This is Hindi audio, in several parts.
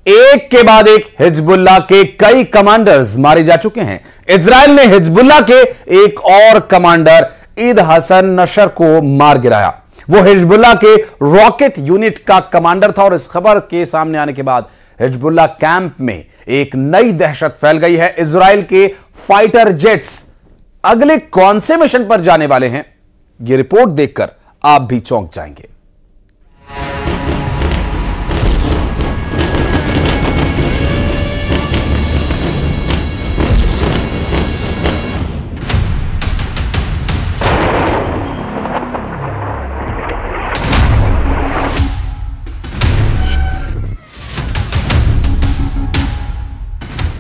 एक के बाद एक हिजबुल्लाह के कई कमांडर्स मारे जा चुके हैं। इजराइल ने हिजबुल्लाह के एक और कमांडर ईद हसन नशर को मार गिराया। वो हिजबुल्लाह के रॉकेट यूनिट का कमांडर था और इस खबर के सामने आने के बाद हिजबुल्लाह कैंप में एक नई दहशत फैल गई है। इजराइल के फाइटर जेट्स अगले कौन से मिशन पर जाने वाले हैं, यह रिपोर्ट देखकर आप भी चौंक जाएंगे।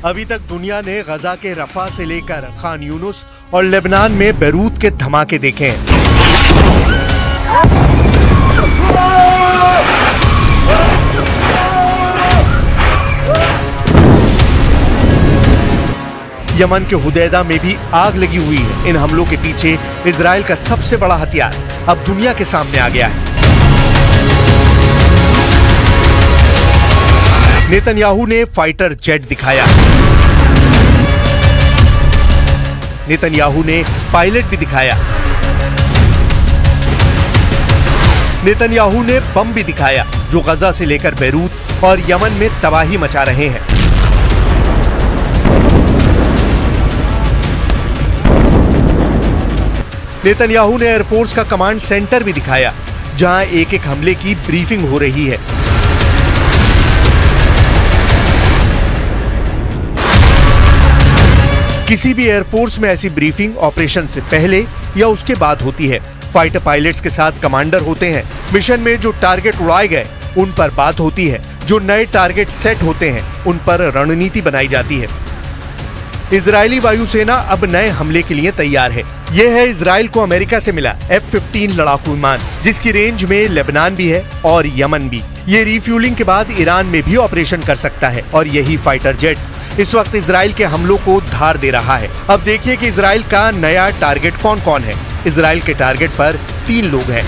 अभी तक दुनिया ने गजा के रफा से लेकर खान यूनुस और लेबनान में बैरूत के धमाके देखे हैं। यमन के हुदैदा में भी आग लगी हुई है। इन हमलों के पीछे इजराइल का सबसे बड़ा हथियार अब दुनिया के सामने आ गया है। नेतन्याहू ने फाइटर जेट दिखाया, नेतन्याहू ने पायलट भी दिखाया, नेतन्याहू ने बम भी दिखाया जो गजा से लेकर बैरूत और यमन में तबाही मचा रहे हैं। नेतन्याहू ने एयरफोर्स का कमांड सेंटर भी दिखाया जहां एक एक हमले की ब्रीफिंग हो रही है। किसी भी एयरफोर्स में ऐसी ब्रीफिंग ऑपरेशन से पहले या उसके बाद होती है। फाइटर पायलट्स के साथ कमांडर होते हैं। मिशन में जो टारगेट उड़ाए गए उन पर बात होती है। जो नए टारगेट सेट होते हैं उन पर रणनीति बनाई जाती है। इजरायली वायुसेना अब नए हमले के लिए तैयार है। यह है इजराइल को अमेरिका से मिला F-15 लड़ाकू विमान, जिसकी रेंज में लेबनान भी है और यमन भी। ये रिफ्यूलिंग के बाद ईरान में भी ऑपरेशन कर सकता है और यही फाइटर जेट इस वक्त इजराइल के हमलों को धार दे रहा है। अब देखिए कि इजराइल का नया टारगेट कौन कौन है। इजराइल के टारगेट पर 3 लोग हैं।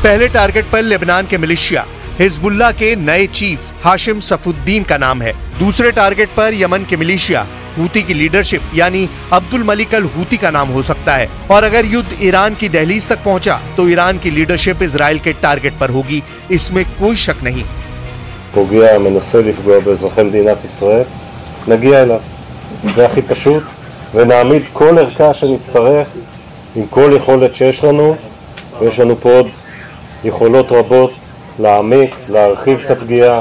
पहले टारगेट पर लेबनान के मिलिशिया हिजबुल्लाह के नए चीफ हाशिम सफुद्दीन का नाम है। दूसरे टारगेट पर यमन के मिलिशिया हूती की लीडरशिप यानी अब्दुल मलिक अल हूती का नाम हो सकता है। और अगर युद्ध ईरान की दहलीज तक पहुंचा तो ईरान की लीडरशिप इजराइल के टारगेट पर होगी, इसमें कोई शक नहीं। פוגע מנסה לפגוע באזרחי מדינת ישראל, נגיע אליו. זה הכי פשוט, ונעמיד כל ערכה שנצטרך עם כל יכולת שיש לנו, ויש לנו פה עוד יכולות רבות להעמיק, להרחיב את הפגיעה.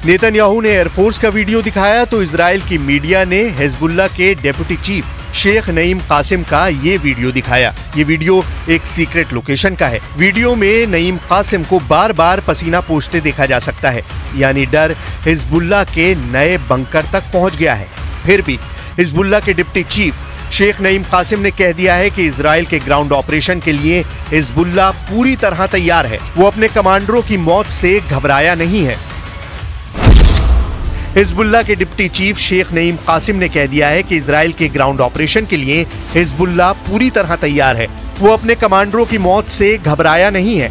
नेतन्याहू ने एयरफोर्स का वीडियो दिखाया तो इजराइल की मीडिया ने हिजबुल्लाह के डेप्यूटी चीफ शेख नईम कासिम का ये वीडियो दिखाया। ये वीडियो एक सीक्रेट लोकेशन का है। वीडियो में नईम कासिम को बार बार पसीना पोंछते देखा जा सकता है, यानी डर हिजबुल्लाह के नए बंकर तक पहुंच गया है। फिर भी हिजबुल्लाह के डिप्टी चीफ शेख नईम कासिम ने कह दिया है कि इजराइल के ग्राउंड ऑपरेशन के लिए हिजबुल्लाह पूरी तरह तैयार है। वो अपने कमांडरों की मौत से घबराया नहीं है। हिजबुल्लाह के डिप्टी चीफ शेख नईम कासिम ने कह दिया है कि इजराइल के ग्राउंड ऑपरेशन के लिए हिजबुल्लाह पूरी तरह तैयार है। वो अपने कमांडरों की मौत से घबराया नहीं है।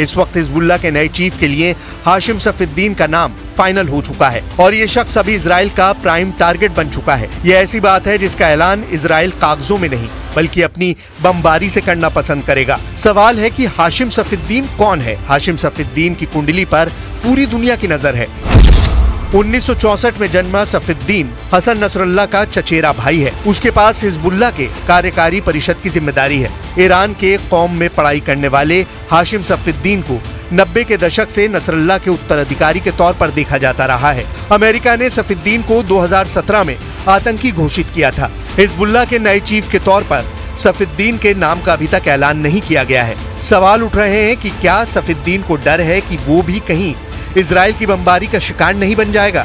इस वक्त हिजबुल्लाह के नए चीफ के लिए हाशिम सफुद्दीन का नाम फाइनल हो चुका है और ये शख्स अभी इजराइल का प्राइम टारगेट बन चुका है। ये ऐसी बात है जिसका ऐलान इजराइल कागजों में नहीं बल्कि अपनी बमबारी से करना पसंद करेगा। सवाल है कि हाशिम सफुद्दीन कौन है। हाशिम सफुद्दीन की कुंडली पर पूरी दुनिया की नजर है। 1964 में जन्मा सफुद्दीन हसन नसरुल्लाह का चचेरा भाई है। उसके पास हिजबुल्लाह के कार्यकारी परिषद की जिम्मेदारी है। ईरान के कौम में पढ़ाई करने वाले हाशिम सफुद्दीन को 90 के दशक से नसरुल्लाह के उत्तराधिकारी के तौर पर देखा जाता रहा है। अमेरिका ने सफुद्दीन को 2017 में आतंकी घोषित किया था। हिजबुल्लाह के नए चीफ के तौर पर सफुद्दीन के नाम का अभी तक ऐलान नहीं किया गया है। सवाल उठ रहे हैं कि क्या सफुद्दीन को डर है कि वो भी कहीं इजराइल की बमबारी का शिकार नहीं बन जाएगा।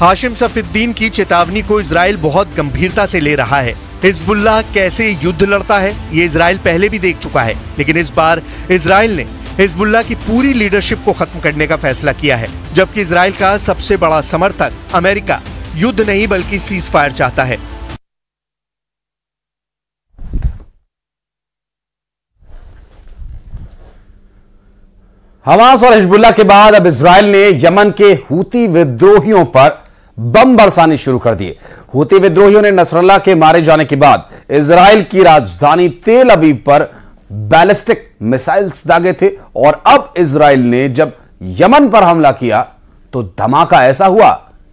हाशिम सफीद्दीन की चेतावनी को इजराइल बहुत गंभीरता से ले रहा है। हिजबुल्लाह कैसे युद्ध लड़ता है ये इजराइल पहले भी देख चुका है, लेकिन इस बार इजराइल ने हिजबुल्लाह की पूरी लीडरशिप को खत्म करने का फैसला किया है, जबकि इजराइल का सबसे बड़ा समर्थक अमेरिका युद्ध नहीं बल्कि सीज फायर चाहता है। हमास और हिजबुल्लाह के बाद अब इजराइल ने यमन के हूती विद्रोहियों पर बम बरसाने शुरू कर दिए। हूती विद्रोहियों ने नसरल्लाह के मारे जाने के बाद इजराइल की राजधानी तेल अवीव पर बैलिस्टिक मिसाइल्स दागे थे और अब इजराइल ने जब यमन पर हमला किया तो धमाका ऐसा हुआ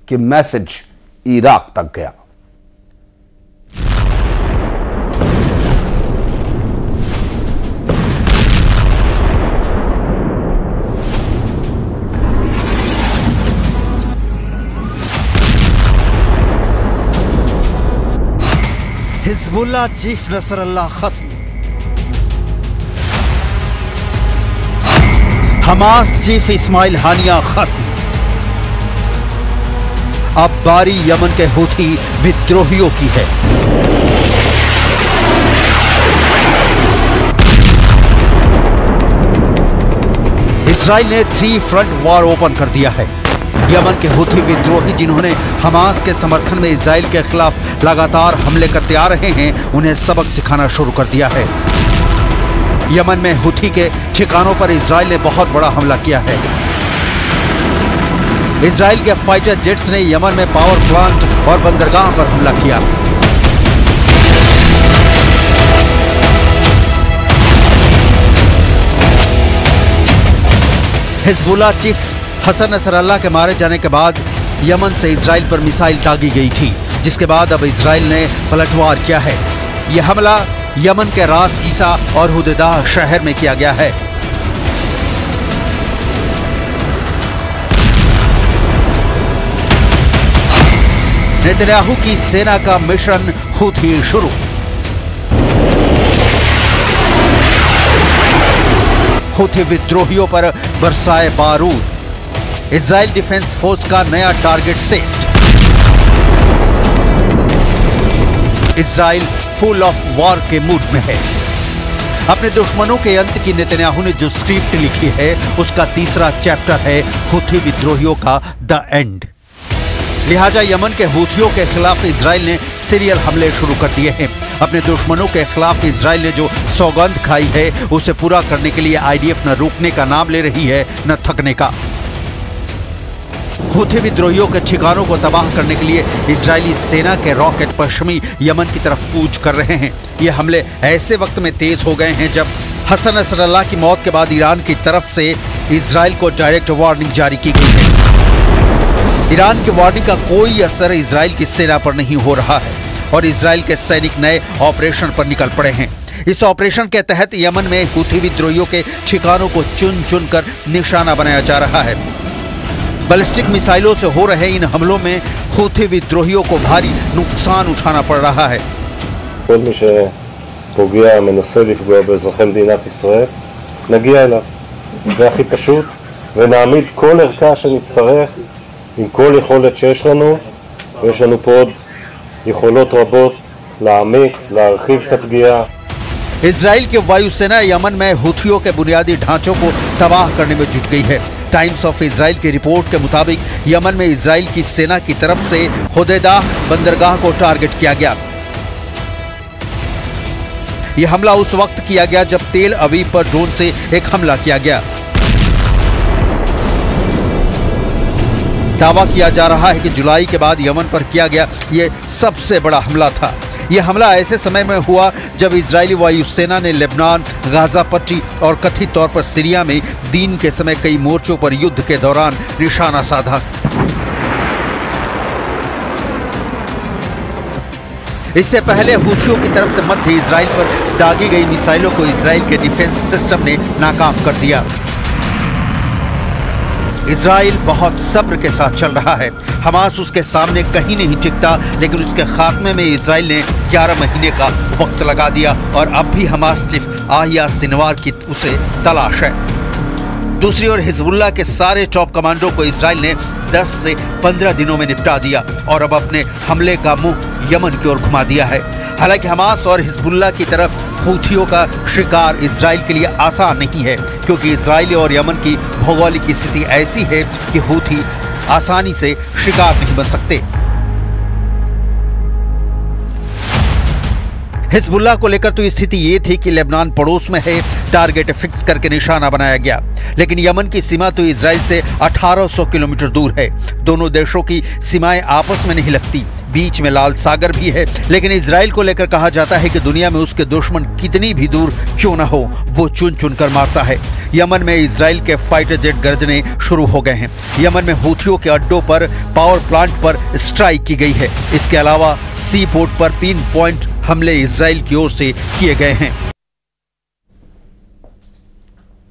कि मैसेज इराक तक गया। हिजबुल्लाह चीफ नसरल्लाह खत्म, हमास चीफ इस्माइल हानिया खत्म। अब बारी यमन के हूथी विद्रोहियों की है। इजराइल ने 3 फ्रंट वॉर ओपन कर दिया है। यमन के हूथी विद्रोही जिन्होंने हमास के समर्थन में इजराइल के खिलाफ लगातार हमले करते आ रहे हैं, उन्हें सबक सिखाना शुरू कर दिया है। यमन में हूथी के ठिकानों पर इजराइल ने बहुत बड़ा हमला किया है। इजराइल के फाइटर जेट्स ने यमन में पावर प्लांट और बंदरगाह पर हमला किया। हिजबुल्लाह चीफ हसन नसरल्लाह के मारे जाने के बाद यमन से इजराइल पर मिसाइल दागी गई थी, जिसके बाद अब इजराइल ने पलटवार किया है। यह हमला यमन के रास ईसा और हुदैदा शहर में किया गया है। नेतन्याहू की सेना का मिशन हूथी शुरू। हूथी विद्रोहियों पर बरसाए बारूद। इजराइल डिफेंस फोर्स का नया target set. Israel full of war के मूड में है। अपने दुश्मनों के अंत की नेतन्याहू ने जो स्क्रिप्ट लिखी है उसका तीसरा चैप्टर है हूथी विद्रोहियों का द एंड। लिहाजा यमन के हूथियों के खिलाफ इजराइल ने सीरियल हमले शुरू कर दिए हैं। अपने दुश्मनों के खिलाफ इजराइल ने जो सौगंध खाई है उसे पूरा करने के लिए आईडीएफ न रुकने का नाम ले रही है न थकने का। हूथी विद्रोहियों के ठिकानों को तबाह करने के लिए इजरायली सेना के रॉकेट पश्चिमी यमन की तरफ कूच कर रहे हैं। ये हमले ऐसे वक्त में तेज हो गए हैं जब हसन नसरल्लाह की मौत के बाद ईरान की तरफ से इजराइल को डायरेक्ट वार्निंग जारी की गई है। ईरान की वार्निंग का कोई असर इजराइल की सेना पर नहीं हो रहा है और इजराइल के सैनिक नए ऑपरेशन पर निकल पड़े हैं। इस ऑपरेशन के तहत यमन में हूथी विद्रोहियों के ठिकानों को चुन चुन कर निशाना बनाया जा रहा है। बैलिस्टिक मिसाइलों से हो रहे इन हमलों में हूथी विद्रोहियों को भारी नुकसान उठाना पड़ रहा है। כל מי שפוגע, מנסה לפגוע באזרחי מדינת ישראל, נגיע אליו. זה הכי פשוט, ונעמיד כל ערכה שנצטרך עם כל יכולת שיש לנו, ויש לנו פה עוד יכולות רבות להעמיק, להרחיב את הפגיעה. इजराइल की वायुसेना यमन में हूथियों के बुनियादी ढांचों को तबाह करने में जुट गई है। टाइम्स ऑफ इजराइल की रिपोर्ट के मुताबिक यमन में इजराइल की सेना की तरफ से हुदैदा बंदरगाह को टारगेट किया गया। यह हमला उस वक्त किया गया जब तेल अवीव पर ड्रोन से एक हमला किया गया। दावा किया जा रहा है कि जुलाई के बाद यमन पर किया गया यह सबसे बड़ा हमला था। यह हमला ऐसे समय में हुआ जब इजरायली वायुसेना ने लेबनान, गाजा पट्टी और कथित तौर पर सीरिया में दिन के समय कई मोर्चों पर युद्ध के दौरान निशाना साधा। इससे पहले हूथियों की तरफ से मध्य इजराइल पर दागी गई मिसाइलों को इजराइल के डिफेंस सिस्टम ने नाकाम कर दिया। इजराइल बहुत सब्र के साथ चल रहा है। हमास उसके सामने कहीं नहीं टिकता, लेकिन उसके खात्मे में इजराइल ने 11 महीने का वक्त लगा दिया और अब भी हमास सिर्फ आहिया सिनवार की उसे तलाश है। दूसरी ओर हिजबुल्लाह के सारे टॉप कमांडो को इजराइल ने 10 से 15 दिनों में निपटा दिया और अब अपने हमले का मुंह यमन की ओर घुमा दिया है। हालांकि हमास और हिजबुल्लाह की तरफ हूथियों का शिकार इजराइल के लिए आसान नहीं है, क्योंकि इजराइल और यमन की भौगोलिक स्थिति ऐसी है कि हूथी आसानी से शिकार नहीं बन सकते। हिजबुल्लाह को लेकर तो स्थिति ये थी कि लेबनान पड़ोस में है, टारगेट फिक्स करके निशाना बनाया गया, लेकिन यमन की सीमा तो इजराइल से 1800 किलोमीटर दूर है। दोनों देशों की सीमाएं आपस में नहीं लगती, बीच में लाल सागर भी है, लेकिन इजराइल को लेकर कहा जाता है कि दुनिया में उसके दुश्मन कितनी भी दूर क्यों ना हो, वो चुन चुन कर मारता है। यमन में इजराइल के फाइटर जेट गरजने शुरू हो गए हैं। यमन में हूथियों के अड्डों पर, पावर प्लांट पर स्ट्राइक की गई है। इसके अलावा सी पोर्ट पर पिन पॉइंट हमले इजराइल की ओर से किए गए हैं।